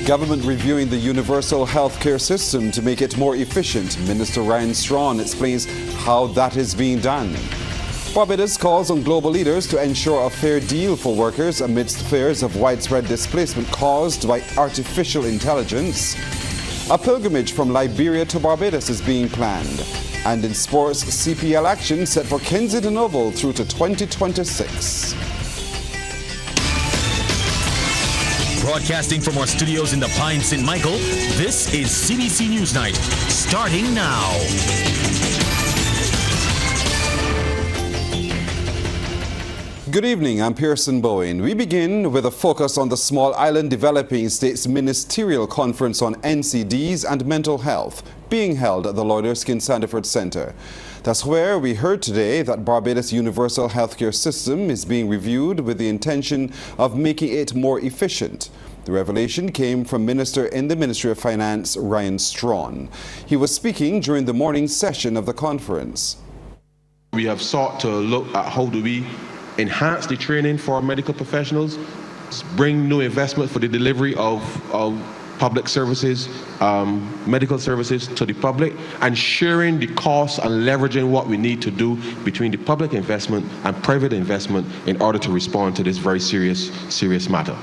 Government reviewing the universal healthcare system to make it more efficient. Minister Ryan Strawn explains how that is being done. Barbados calls on global leaders to ensure a fair deal for workers amidst fears of widespread displacement caused by artificial intelligence. A pilgrimage from Liberia to Barbados is being planned. And in sports, CPL action set for Kensington Oval through to 2026. Broadcasting from our studios in the Pine St. Michael, this is CBC NewsNight, starting now. Good evening, I'm Pearson Bowen. We begin with a focus on the Small Island Developing States Ministerial Conference on NCDs and Mental Health being held at the Lloyd Erskine Sandiford Centre. That's where we heard today that Barbados' universal healthcare system is being reviewed with the intention of making it more efficient. The revelation came from Minister in the Ministry of Finance, Ryan Strawn. He was speaking during the morning session of the conference. We have sought to look at how do we enhance the training for medical professionals, bring new investment for the delivery of public services, medical services to the public, and sharing the costs and leveraging what we need to do between the public investment and private investment in order to respond to this very serious matter.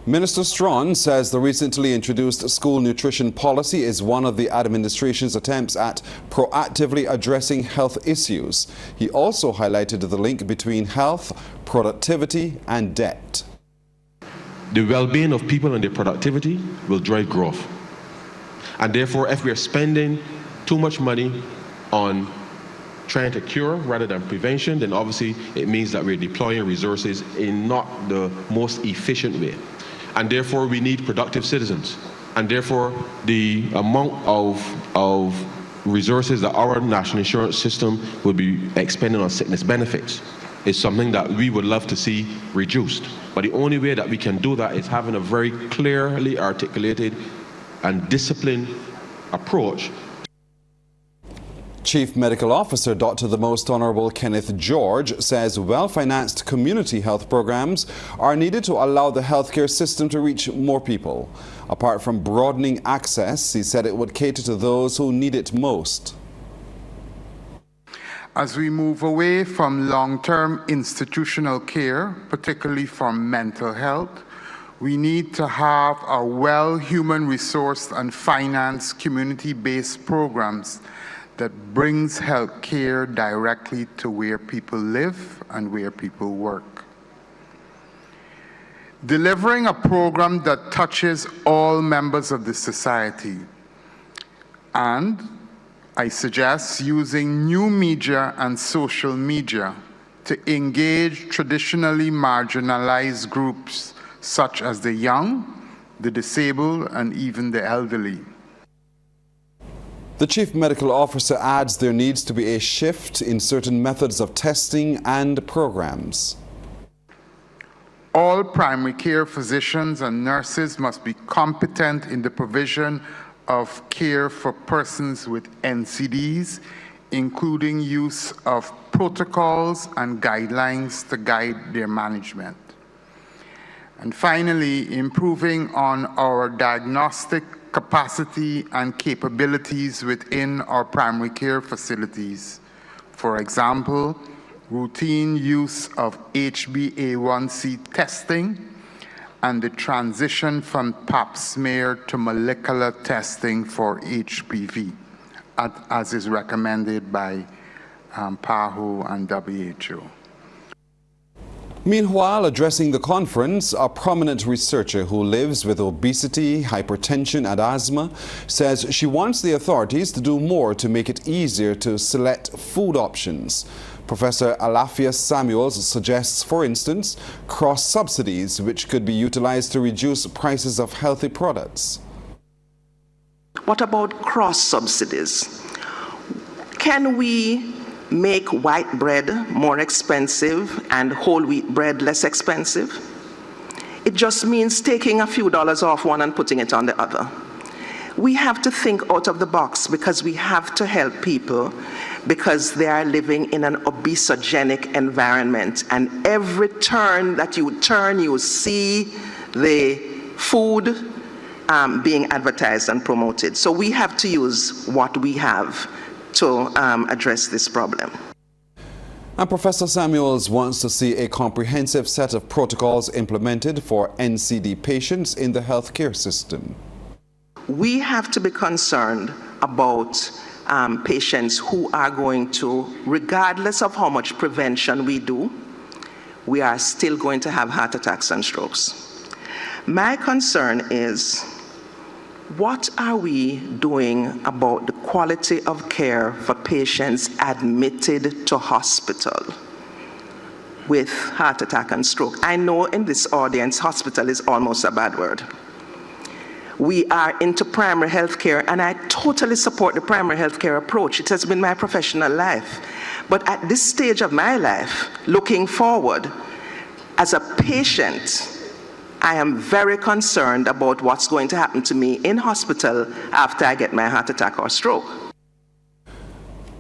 Minister Strawn says the recently introduced school nutrition policy is one of the administration's attempts at proactively addressing health issues. He also highlighted the link between health, productivity, and debt. The well-being of people and their productivity will drive growth. And therefore, if we are spending too much money on trying to cure rather than prevention, then obviously it means that we're deploying resources in not the most efficient way. And therefore, we need productive citizens. And therefore, the amount of resources that our national insurance system will be expending on sickness benefits is something that we would love to see reduced. But the only way that we can do that is having a very clearly articulated and disciplined approach. Chief Medical Officer Dr. the Most Honourable Kenneth George says well-financed community health programs are needed to allow the healthcare system to reach more people. Apart from broadening access, he said it would cater to those who need it most. As we move away from long-term institutional care, particularly for mental health, we need to have a human resource and finance community-based programs that brings health care directly to where people live and where people work. Delivering a program that touches all members of the society, and I suggest using new media and social media to engage traditionally marginalized groups such as the young, the disabled, and even the elderly. The Chief Medical Officer adds there needs to be a shift in certain methods of testing and programs. All primary care physicians and nurses must be competent in the provision of care for persons with NCDs, including use of protocols and guidelines to guide their management. And finally, improving on our diagnostic capacity and capabilities within our primary care facilities. For example, routine use of HbA1c testing and the transition from pap smear to molecular testing for HPV, as is recommended by PAHO and WHO. Meanwhile, addressing the conference, a prominent researcher who lives with obesity, hypertension and asthma says she wants the authorities to do more to make it easier to select food options. Professor Alafia Samuels suggests, for instance, cross-subsidies which could be utilized to reduce prices of healthy products. What about cross-subsidies? Can we make white bread more expensive and whole wheat bread less expensive? It just means taking a few dollars off one and putting it on the other. We have to think out of the box because we have to help people because they are living in an obesogenic environment, and every turn that you turn, you see the food being advertised and promoted. So we have to use what we have to address this problem. And Professor Samuels wants to see a comprehensive set of protocols implemented for NCD patients in the healthcare system. We have to be concerned about patients who are going to, regardless of how much prevention we do, we are still going to have heart attacks and strokes. My concern is, what are we doing about the quality of care for patients admitted to hospital with heart attack and stroke? I know in this audience, hospital is almost a bad word. We are into primary health care, and I totally support the primary health care approach. It has been my professional life. But at this stage of my life, looking forward, as a patient, I am very concerned about what's going to happen to me in hospital after I get my heart attack or stroke.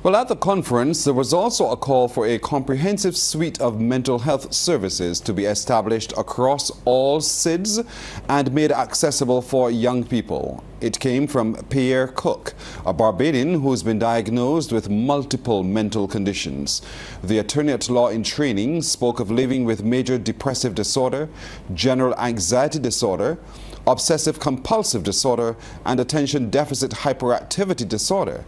Well, at the conference, there was also a call for a comprehensive suite of mental health services to be established across all SIDS and made accessible for young people. It came from Pierre Cook, a Barbadian who's been diagnosed with multiple mental conditions. The attorney at law in training spoke of living with major depressive disorder, general anxiety disorder, obsessive compulsive disorder, and attention deficit hyperactivity disorder.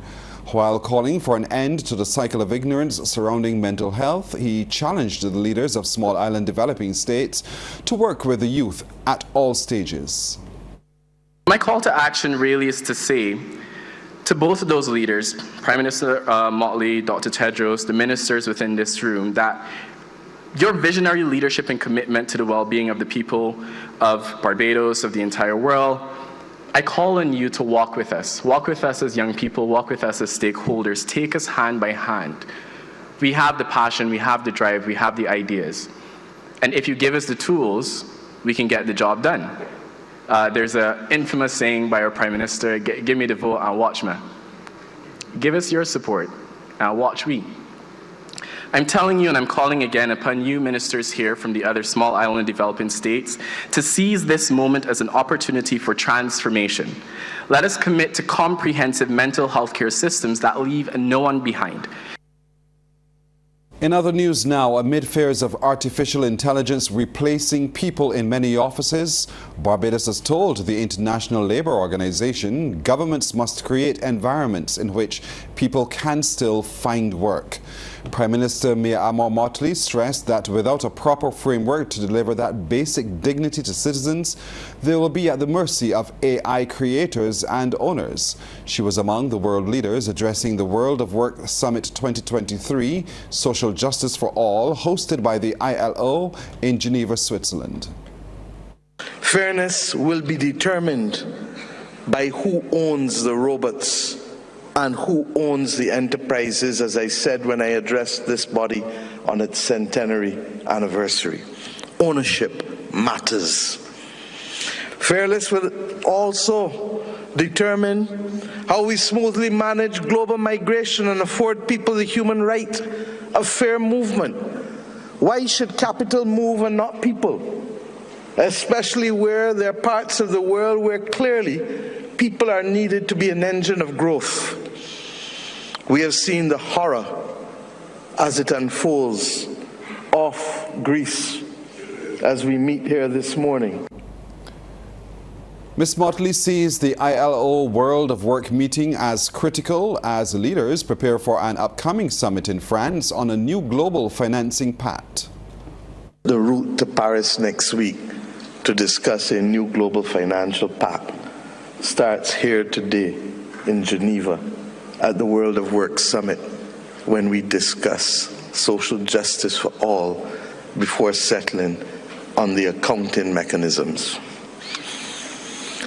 While calling for an end to the cycle of ignorance surrounding mental health, he challenged the leaders of small island developing states to work with the youth at all stages. My call to action really is to say to both of those leaders, Prime Minister Motley, Dr. Tedros, the ministers within this room, that your visionary leadership and commitment to the well-being of the people of Barbados, of the entire world, I call on you to walk with us. Walk with us as young people, walk with us as stakeholders. Take us hand by hand. We have the passion, we have the drive, we have the ideas. And if you give us the tools, we can get the job done. There's an infamous saying by our Prime Minister, give me the vote and watch me. Give us your support and watch we. I'm telling you, and I'm calling again upon you ministers here from the other small island developing states to seize this moment as an opportunity for transformation. Let us commit to comprehensive mental health care systems that leave no one behind. In other news now, amid fears of artificial intelligence replacing people in many offices, Barbados has told the International Labour Organization governments must create environments in which people can still find work. Prime Minister Mia Amor Motley stressed that without a proper framework to deliver that basic dignity to citizens, they will be at the mercy of AI creators and owners. She was among the world leaders addressing the World of Work Summit 2023, Social Justice for All, hosted by the ILO in Geneva, Switzerland. Fairness will be determined by who owns the robots and who owns the enterprises, as I said when I addressed this body on its centenary anniversary. Ownership matters. Fairness will also determine how we smoothly manage global migration and afford people the human right of fair movement. Why should capital move and not people? Especially where there are parts of the world where clearly people are needed to be an engine of growth. We have seen the horror as it unfolds off Greece as we meet here this morning. Ms. Motley sees the ILO World of Work meeting as critical as leaders prepare for an upcoming summit in France on a new global financing pact. The route to Paris next week to discuss a new global financial pact starts here today in Geneva at the World of Work Summit when we discuss social justice for all before settling on the accounting mechanisms.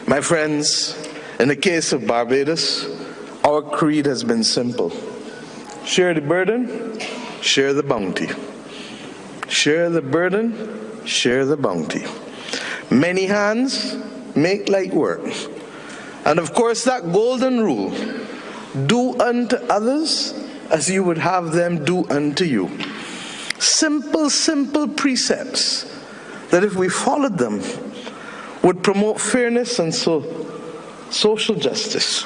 My friends, in the case of Barbados, our creed has been simple. Share the burden, share the bounty. Share the burden, share the bounty. Many hands make light work. And of course, that golden rule, do unto others as you would have them do unto you. Simple, simple precepts that if we followed them would promote fairness and so social justice.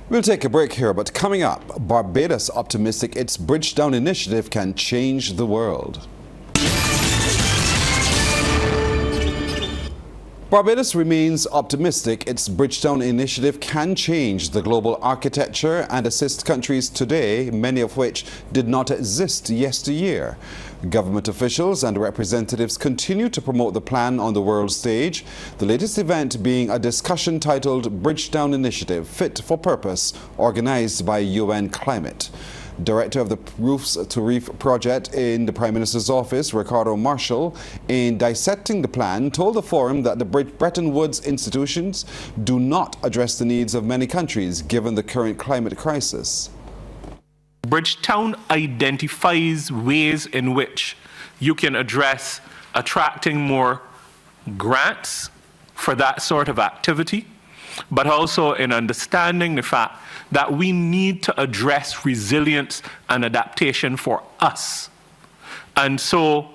We'll take a break here, but coming up, Barbados optimistic its Bridgetown initiative can change the world. Barbados remains optimistic its Bridgetown initiative can change the global architecture and assist countries today, many of which did not exist yesteryear. Government officials and representatives continue to promote the plan on the world stage, the latest event being a discussion titled Bridgetown Initiative Fit for Purpose, organized by UN Climate. Director of the Roofs to Reef project in the Prime Minister's office, Ricardo Marshall, in dissecting the plan, told the forum that the Bretton Woods institutions do not address the needs of many countries given the current climate crisis. Bridgetown identifies ways in which you can address attracting more grants for that sort of activity, but also in understanding the fact that we need to address resilience and adaptation for us. And so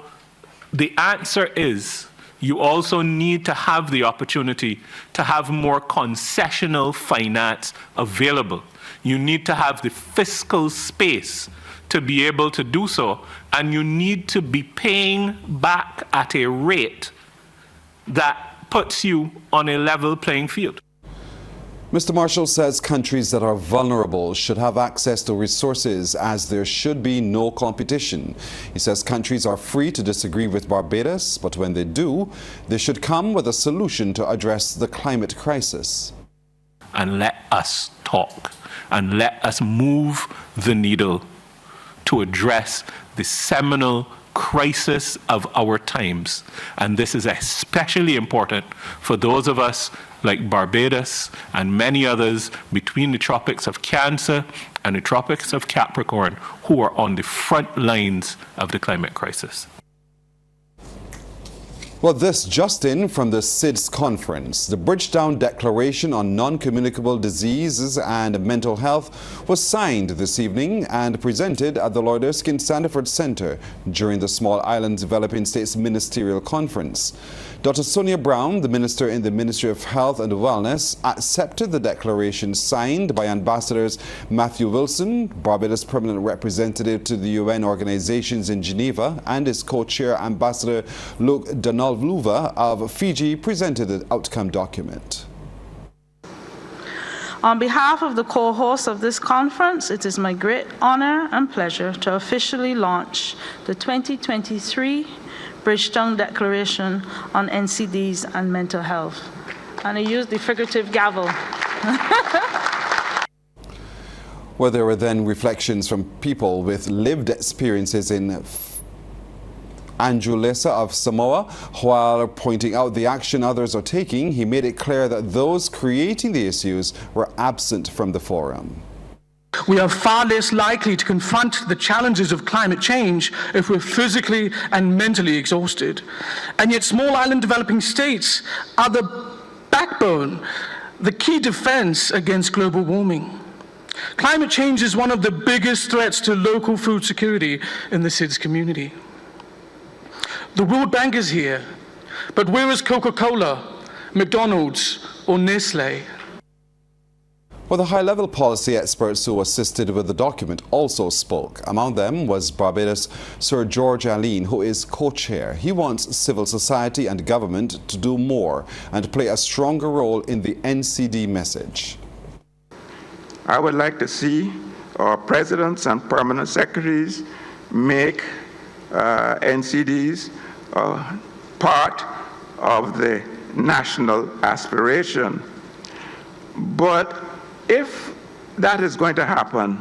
the answer is you also need to have the opportunity to have more concessional finance available. You need to have the fiscal space to be able to do so, and you need to be paying back at a rate that puts you on a level playing field. Mr. Marshall says countries that are vulnerable should have access to resources as there should be no competition. He says countries are free to disagree with Barbados, but when they do, they should come with a solution to address the climate crisis. And let us talk and let us move the needle to address the seminal crisis of our times. And this is especially important for those of us like Barbados and many others between the tropics of Cancer and the tropics of Capricorn who are on the front lines of the climate crisis. Well, this just in from the SIDS conference. The Bridgetown Declaration on Non-Communicable Diseases and Mental Health was signed this evening and presented at the Lloyd Erskine Sandiford Center during the Small Island Developing States Ministerial Conference. Dr. Sonia Brown, the Minister in the Ministry of Health and Wellness, accepted the declaration signed by Ambassadors Matthew Wilson, Barbados Permanent Representative to the UN organizations in Geneva, and his co-chair Ambassador Luke Donalvluva of Fiji presented the outcome document. On behalf of the co-hosts of this conference, it is my great honor and pleasure to officially launch the 2023 Bridgetown Declaration on NCDs and Mental Health. And I use the figurative gavel. Well, there were then reflections from people with lived experiences in Andrew Lessa of Samoa. While pointing out the action others are taking, he made it clear that those creating the issues were absent from the forum. We are far less likely to confront the challenges of climate change if we're physically and mentally exhausted. And yet small island developing states are the backbone, the key defense against global warming. Climate change is one of the biggest threats to local food security in the SIDS community. The World Bank is here, but where is Coca-Cola, McDonald's, or Nestle? Well, the high-level policy experts who assisted with the document also spoke. Among them was Barbados Sir George Allen, who is co-chair. He wants civil society and government to do more and play a stronger role in the NCD message. I would like to see our presidents and permanent secretaries make NCDs part of the national aspiration. But if that is going to happen,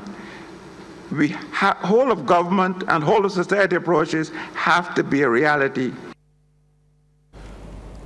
whole of government and whole of society approaches have to be a reality.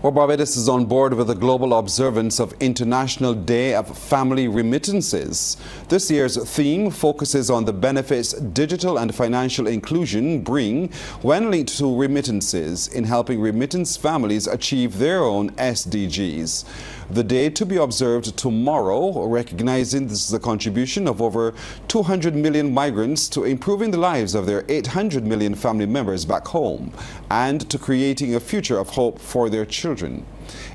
Well, Barbados is on board with the global observance of International Day of Family Remittances. This year's theme focuses on the benefits digital and financial inclusion bring when linked to remittances in helping remittance families achieve their own SDGs. The day to be observed tomorrow, recognizing this is the contribution of over 200 million migrants to improving the lives of their 800 million family members back home and to creating a future of hope for their children. children.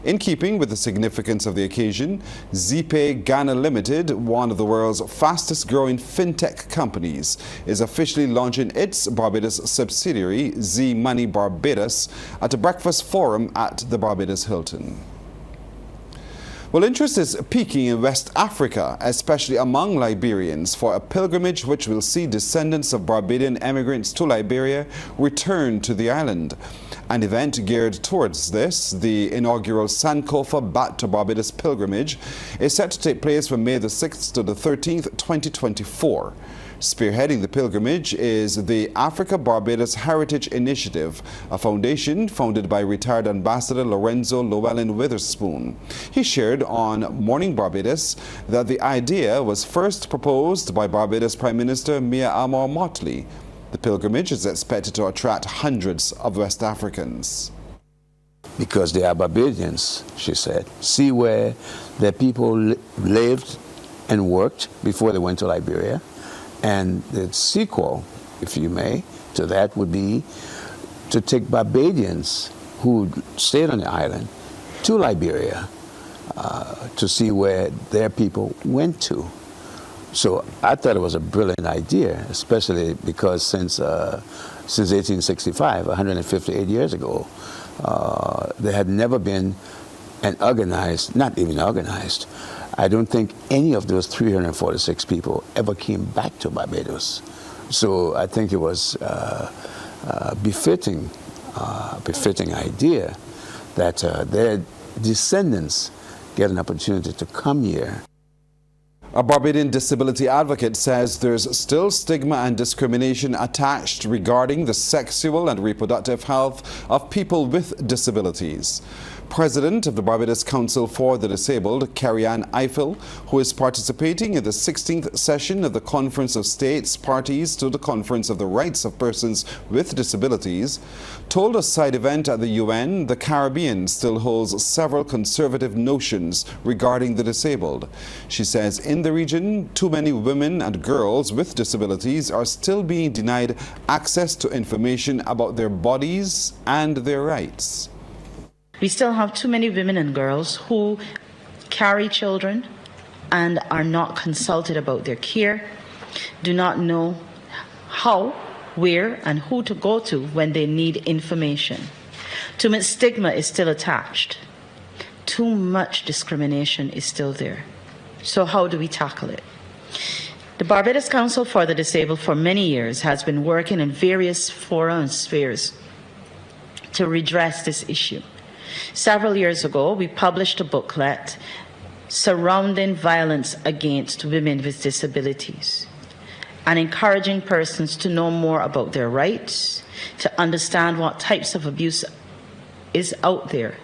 In keeping with the significance of the occasion, Zpay Ghana Limited, one of the world's fastest growing fintech companies, is officially launching its Barbados subsidiary, Z Money Barbados, at a breakfast forum at the Barbados Hilton. Well, interest is peaking in West Africa, especially among Liberians, for a pilgrimage which will see descendants of Barbadian emigrants to Liberia return to the island. An event geared towards this, the inaugural Sankofa Back to Barbados pilgrimage, is set to take place from May the 6th to the 13th, 2024. Spearheading the pilgrimage is the Africa Barbados Heritage Initiative, a foundation founded by retired Ambassador Lorenzo Llewellyn Witherspoon. He shared on Morning Barbados that the idea was first proposed by Barbados Prime Minister Mia Amor Motley. The pilgrimage is expected to attract hundreds of West Africans. Because they are Barbadians, she said. See where their people lived and worked before they went to Liberia. And the sequel, if you may, to that would be to take Barbadians who stayed on the island to Liberia to see where their people went to. So I thought it was a brilliant idea, especially because since 1865, 158 years ago, there had never been an organized, not even organized, I don't think any of those 346 people ever came back to Barbados. So I think it was a befitting idea that their descendants get an opportunity to come here. A Barbadian disability advocate says there's still stigma and discrimination attached regarding the sexual and reproductive health of people with disabilities. President of the Barbados Council for the Disabled, Carrie-Ann Eiffel, who is participating in the 16th session of the Conference of States Parties to the Conference of the Rights of Persons with Disabilities, told a side event at the UN the Caribbean still holds several conservative notions regarding the disabled. She says in the region, too many women and girls with disabilities are still being denied access to information about their bodies and their rights. We still have too many women and girls who carry children and are not consulted about their care, do not know how, where, and who to go to when they need information. Too much stigma is still attached. Too much discrimination is still there. So how do we tackle it? The Barbados Council for the Disabled for many years has been working in various fora and spheres to redress this issue. Several years ago, we published a booklet surrounding violence against women with disabilities and encouraging persons to know more about their rights, to understand what types of abuse is out there.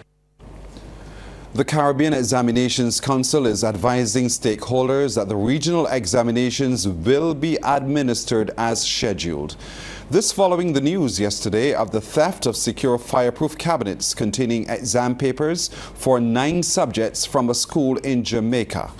The Caribbean Examinations Council is advising stakeholders that the regional examinations will be administered as scheduled. This following the news yesterday of the theft of secure fireproof cabinets containing exam papers for 9 subjects from a school in Jamaica.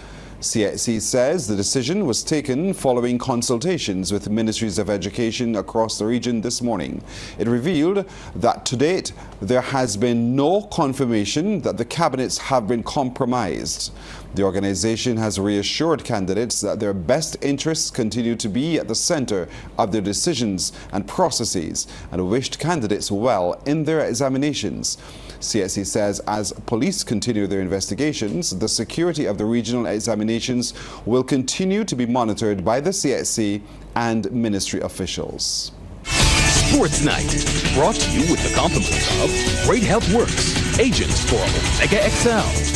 CXC says the decision was taken following consultations with ministries of education across the region this morning. It revealed that to date there has been no confirmation that the cabinets have been compromised. The organization has reassured candidates that their best interests continue to be at the center of their decisions and processes and wished candidates well in their examinations. CSE says as police continue their investigations, the security of the regional examinations will continue to be monitored by the CSE and ministry officials. Sports Night, brought to you with the compliments of Great Health Works, agents for Omega XL.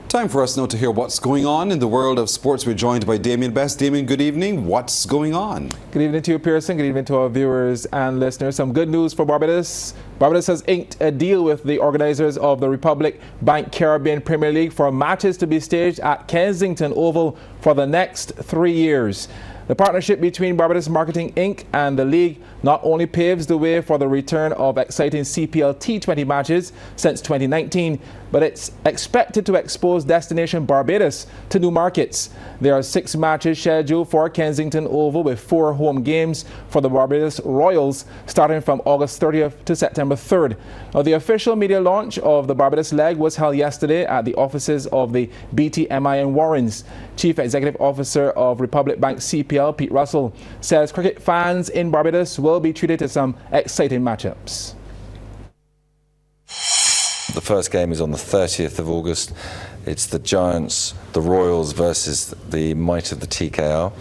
Time for us now to hear what's going on in the world of sports. We're joined by Damien Best. Damien, good evening. What's going on? Good evening to you, Pearson. Good evening to our viewers and listeners. Some good news for Barbados. Barbados has inked a deal with the organizers of the Republic Bank Caribbean Premier League for matches to be staged at Kensington Oval for the next 3 years. The partnership between Barbados Marketing Inc. and the league not only paves the way for the return of exciting CPL T20 matches since 2019, but it's expected to expose destination Barbados to new markets. There are 6 matches scheduled for Kensington Oval with 4 home games for the Barbados Royals starting from August 30th to September 3rd. Now, the official media launch of the Barbados leg was held yesterday at the offices of the BTMI in Warrens. Chief Executive Officer of Republic Bank CPL, Pete Russell, says cricket fans in Barbados will be treated to some exciting matchups. The first game is on the 30th of August. It's the Giants, the Royals versus the Might of the TKR.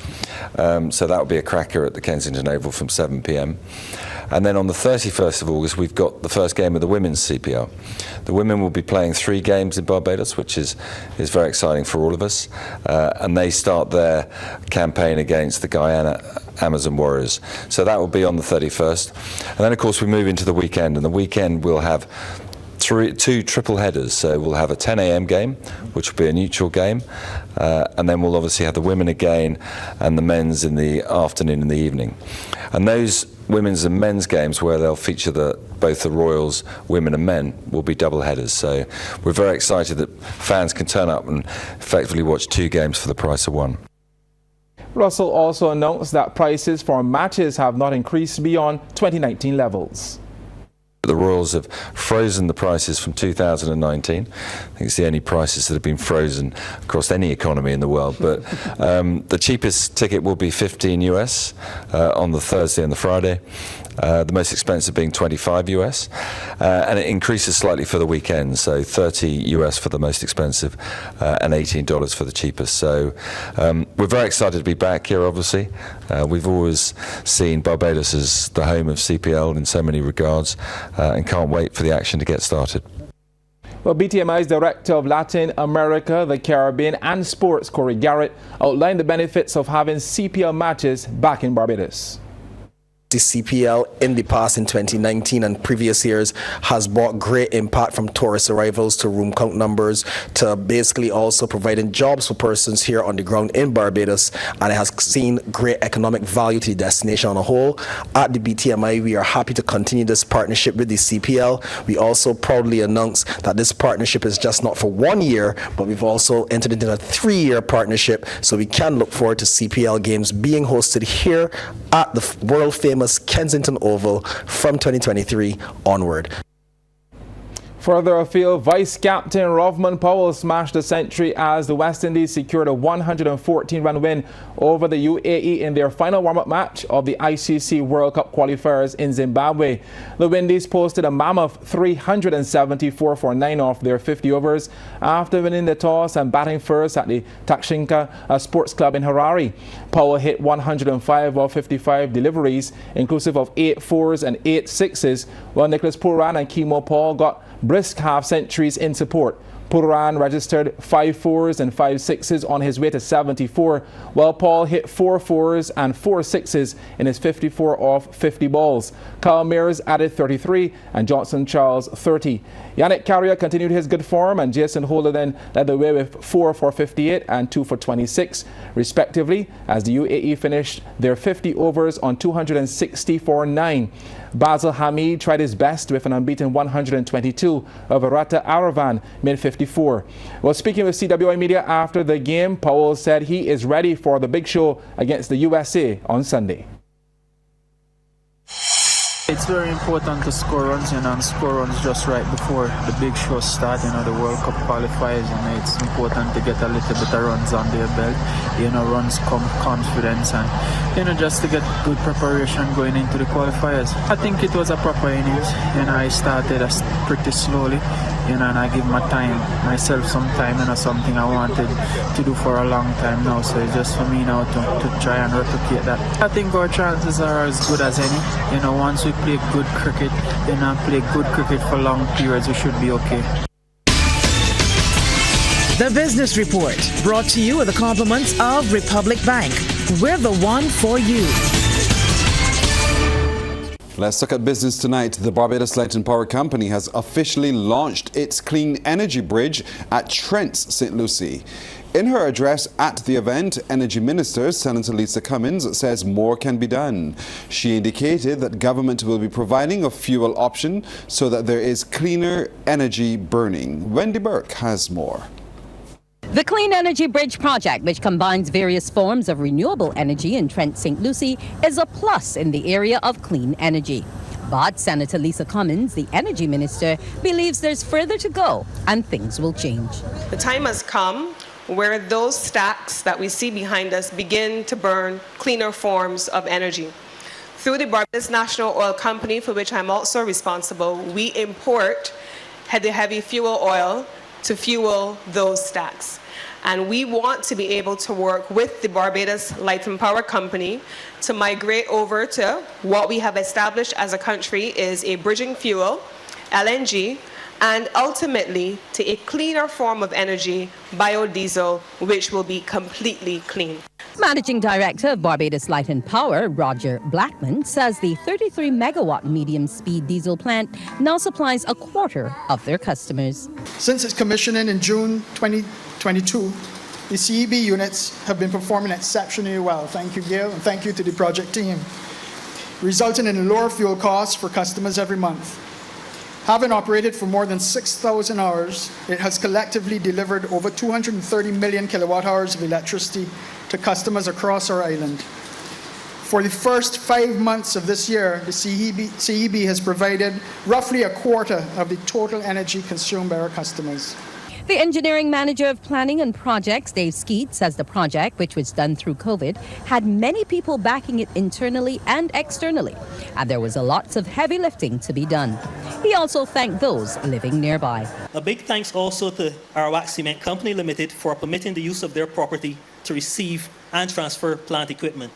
So that will be a cracker at the Kensington Oval from 7 p.m. And then on the 31st of August, we've got the first game of the Women's CPL. The women will be playing 3 games in Barbados, which is very exciting for all of us. And they start their campaign against the Guyana Amazon Warriors. So that will be on the 31st. And then, of course, we move into the weekend. And the weekend we'll have 2 triple headers. So we'll have a 10 a.m. game, which will be a neutral game, and then we'll obviously have the women again and the men's in the afternoon and the evening. And those women's and men's games, where they'll feature both the Royals, women and men, will be double headers. So we're very excited that fans can turn up and effectively watch 2 games for the price of 1. Russell also announced that prices for matches have not increased beyond 2019 levels. The Royals have frozen the prices from 2019. I think it's the only prices that have been frozen across any economy in the world. But the cheapest ticket will be $15 US on the Thursday and the Friday. The most expensive being $25 US, and it increases slightly for the weekend, so $30 US for the most expensive and $18 for the cheapest. So we're very excited to be back here, obviously. We've always seen Barbados as the home of CPL in so many regards, and can't wait for the action to get started. Well, BTMI's Director of Latin America, the Caribbean and Sports, Corey Garrett, outlined the benefits of having CPL matches back in Barbados. The CPL in the past, in 2019 and previous years, has brought great impact from tourist arrivals to room count numbers to basically also providing jobs for persons here on the ground in Barbados, and it has seen great economic value to the destination on a whole. At the BTMI, we are happy to continue this partnership with the CPL. We also proudly announce that this partnership is just not for 1 year, but we've also entered into a 3-year partnership, so we can look forward to CPL games being hosted here at the world famous Kensington Oval from 2023 onward. Further afield, Vice Captain Rovman Powell smashed a century as the West Indies secured a 114-run win over the UAE in their final warm-up match of the ICC World Cup qualifiers in Zimbabwe. The Windies posted a mammoth 374 for 9 off their 50 overs after winning the toss and batting first at the Takshinka Sports Club in Harare. Powell hit 105 of 55 deliveries, inclusive of 8 fours and 8 sixes, while Nicholas Pooran and Kimo Paul got brisk half-centuries in support. Pooran registered 5 fours and 5 sixes on his way to 74, while Paul hit 4 fours and 4 sixes in his 54 off 50 balls. Kyle Mears added 33 and Johnson Charles 30. Yannick Carrier continued his good form, and Jason Holder then led the way with 4 for 58 and 2 for 26, respectively, as the UAE finished their 50 overs on 260 for 9. Basil Hamid tried his best with an unbeaten 122 of Arata Aravan mid 54. Well, speaking with CWI Media after the game, Powell said he is ready for the big show against the USA on Sunday. It's very important to score runs, and score runs just right before the big show start, the World Cup qualifiers, it's important to get a little bit of runs on their belt, runs come confidence and, just to get good preparation going into the qualifiers. I think it was a proper innings, I started pretty slowly, and I give myself some time, something I wanted to do for a long time now, so it's just for me now to try and replicate that. I think our chances are as good as any, once we play good cricket, play good cricket for long periods, we should be okay. The Business Report, brought to you with the compliments of Republic Bank. We're the one for you. Let's look at business tonight. The Barbados Light and Power Company has officially launched its clean energy bridge at Trent's St. Lucie. In her address at the event, Energy Minister Senator Lisa Cummins says more can be done. She indicated that government will be providing a fuel option so that there is cleaner energy burning. Wendy Burke has more. The Clean Energy Bridge project, which combines various forms of renewable energy in Trent St. Lucie, is a plus in the area of clean energy. But Senator Lisa Cummins, the Energy Minister, believes there's further to go and things will change. The time has come where those stacks that we see behind us begin to burn cleaner forms of energy. Through the Barbados National Oil Company, for which I'm also responsible, we import the heavy fuel oil to fuel those stacks. And we want to be able to work with the Barbados Light and Power Company to migrate over to what we have established as a country is a bridging fuel, LNG, and ultimately to a cleaner form of energy, biodiesel, which will be completely clean. Managing Director of Barbados Light and Power, Roger Blackman, says the 33-megawatt medium-speed diesel plant now supplies a quarter of their customers. Since its commissioning in June 2022, the CEB units have been performing exceptionally well. Thank you, Gail, and thank you to the project team, resulting in lower fuel costs for customers every month. Having operated for more than 6,000 hours, it has collectively delivered over 230 million kilowatt hours of electricity to customers across our island. For the first 5 months of this year, the CEB has provided roughly a quarter of the total energy consumed by our customers. The engineering manager of planning and projects, Dave Skeet, says the project, which was done through COVID, had many people backing it internally and externally, and there was lots of heavy lifting to be done. He also thanked those living nearby. A big thanks also to Arawak Cement Company Limited for permitting the use of their property to receive and transfer plant equipment.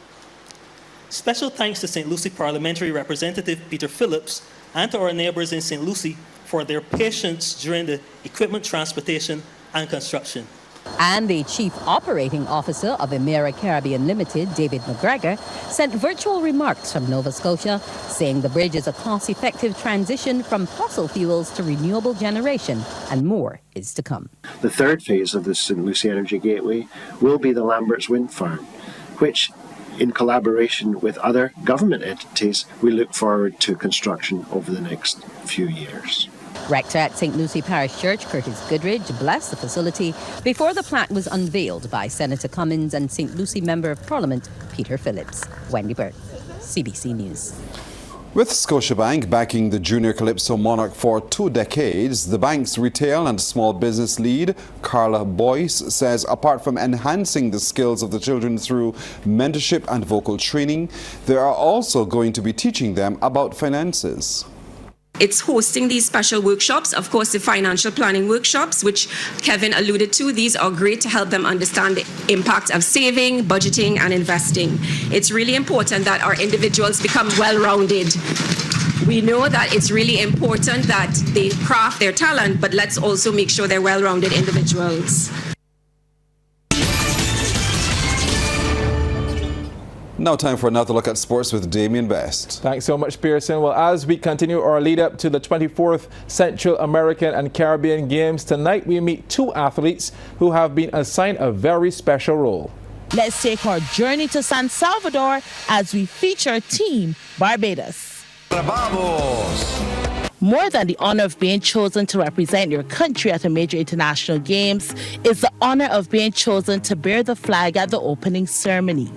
Special thanks to St. Lucie Parliamentary Representative Peter Phillips and to our neighbours in St. Lucie for their patience during the equipment transportation and construction. And the Chief Operating Officer of Emera Caribbean Limited, David McGregor, sent virtual remarks from Nova Scotia, saying the bridge is a cost-effective transition from fossil fuels to renewable generation, and more is to come. The third phase of the St. Lucie Energy Gateway will be the Lambert's Wind Farm, which, in collaboration with other government entities, we look forward to construction over the next few years. Rector at St. Lucie Parish Church, Curtis Goodridge, blessed the facility before the plaque was unveiled by Senator Cummins and St. Lucie Member of Parliament Peter Phillips. Wendy Burke, CBC News. With Scotiabank backing the Junior Calypso Monarch for 2 decades, the bank's retail and small business lead, Carla Boyce, says apart from enhancing the skills of the children through mentorship and vocal training, they are also going to be teaching them about finances. It's hosting these special workshops, of course, the financial planning workshops, which Kevin alluded to. These are great to help them understand the impact of saving, budgeting, and investing. It's really important that our individuals become well-rounded. We know that it's really important that they craft their talent, but let's also make sure they're well-rounded individuals. Now time for another look at sports with Damien Best. Thanks so much, Pearson. Well, as we continue our lead up to the 24th Central American and Caribbean Games, tonight we meet 2 athletes who have been assigned a very special role. Let's take our journey to San Salvador as we feature Team Barbados. More than the honor of being chosen to represent your country at a major international games is the honor of being chosen to bear the flag at the opening ceremony.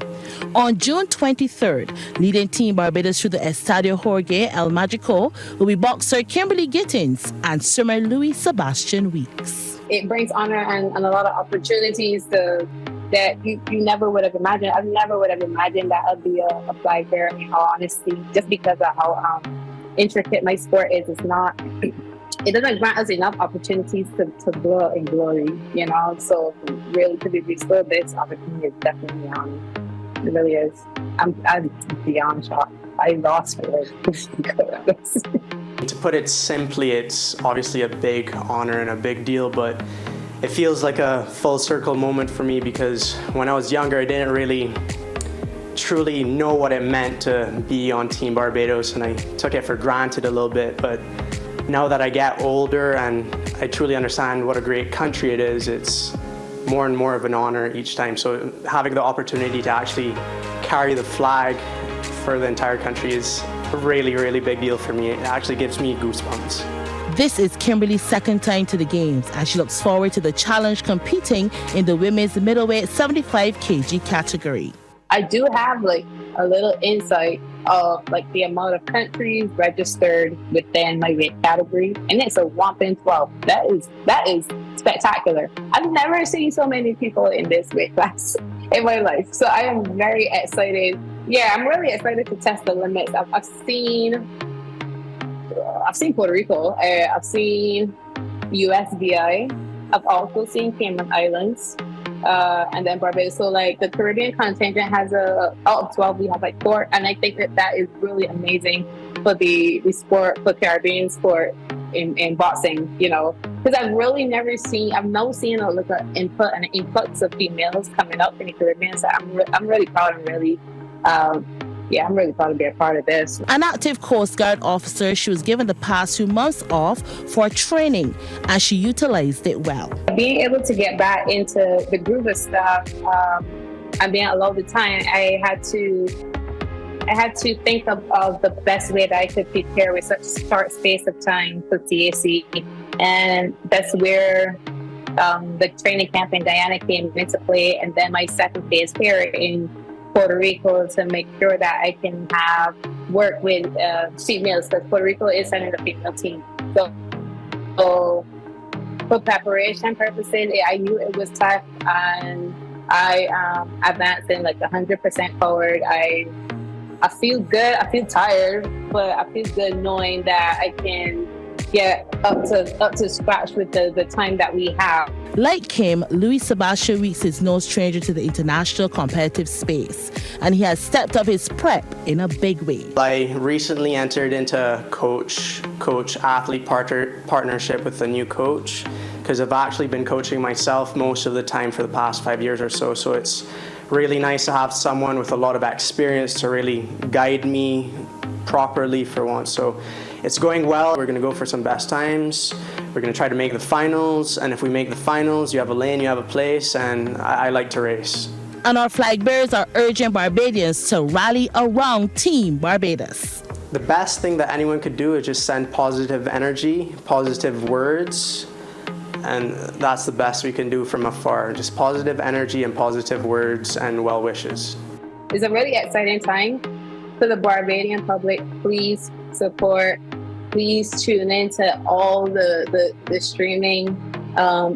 On June 23rd, leading Team Barbados through the Estadio Jorge El Magico will be boxer Kimberly Gittins and swimmer Louis Sebastian Weeks. It brings honor and a lot of opportunities that you never would have imagined. I never would have imagined that I'd be a flag bearer, in all honesty, just because of how intricate my sport is. It doesn't grant us enough opportunities to blow in glory, you know. So really to be restored this opportunity is definitely it really is. I'm beyond shocked. I lost my words. To put it simply, it's obviously a big honor and a big deal, but it feels like a full circle moment for me because when I was younger, I didn't really truly know what it meant to be on Team Barbados, and I took it for granted a little bit. But now that I get older and I truly understand what a great country it is, it's more and more of an honor each time. So having the opportunity to actually carry the flag for the entire country is a really, really big deal for me. It actually gives me goosebumps. This is Kimberly's second time to the Games, and she looks forward to the challenge competing in the women's middleweight 75 kg category. I do have like a little insight of like the amount of countries registered within my weight category, and it's a whopping 12. That is spectacular. I've never seen so many people in this weight class in my life, so I am very excited. Yeah, I'm really excited to test the limits. I've seen Puerto Rico. I've seen USVI. I've also seen Cayman Islands. And then Barbados. So like the Caribbean contingent has out of 12, we have like 4. And I think that is really amazing for the sport, for Caribbean sport in boxing, you know, because I've now seen like an influx of females coming up in the Caribbean. So I'm really proud and really, I'm really proud to be a part of this. An active Coast Guard officer, she was given the past 2 months off for training, and she utilized it well. Being able to get back into the groove of stuff and being allowed the time, I had to think of the best way that I could prepare with such a short space of time for CAC, and that's where the training camp in Guyana came into play, and then my second phase here in Puerto Rico to make sure that I can work with females, because Puerto Rico is sending a female team. So for preparation purposes, I knew it was tough, and I advanced in like 100% forward. I feel good. I feel tired, but I feel good knowing that I can get up to scratch with the time that we have. Like Kim, Louis Sebastian Weeks is no stranger to the international competitive space, and he has stepped up his prep in a big way. I recently entered into coach-athlete partnership with a new coach, because I've actually been coaching myself most of the time for the past 5 years or so. So it's really nice to have someone with a lot of experience to really guide me properly for once. So it's going well. We're going to go for some best times. We're going to try to make the finals. And if we make the finals, you have a lane, you have a place, and I like to race. And our flag bearers are urging Barbadians to rally around Team Barbados. The best thing that anyone could do is just send positive energy, positive words, and that's the best we can do from afar. Just positive energy and positive words and well wishes. It's a really exciting time for the Barbadian public. Please support. Please tune into all the streaming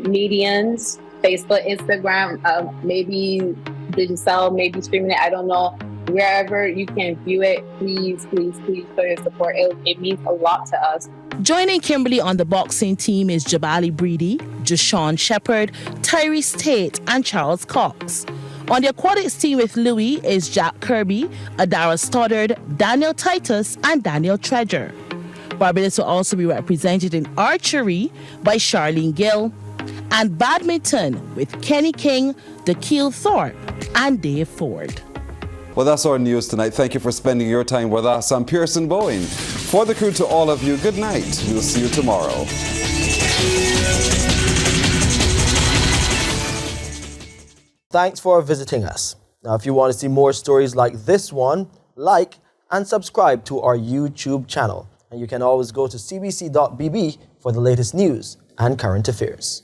mediums, Facebook, Instagram, maybe digital, maybe streaming it, I don't know. Wherever you can view it, please show your support. It means a lot to us. Joining Kimberly on the boxing team is Jabali Breedy, Jashawn Shepard, Tyrese Tate, and Charles Cox. On the aquatics team with Louis is Jack Kirby, Adara Stoddard, Daniel Titus, and Daniel Treasure. Barbados will also be represented in archery by Charlene Gill, and badminton with Kenny King, Dakil Thorpe, and Dave Ford. Well, that's our news tonight. Thank you for spending your time with us. I'm Pearson Bowen. For the crew, to all of you, good night. We'll see you tomorrow. Thanks for visiting us. Now, if you want to see more stories like this one, like and subscribe to our YouTube channel. And you can always go to cbc.bb for the latest news and current affairs.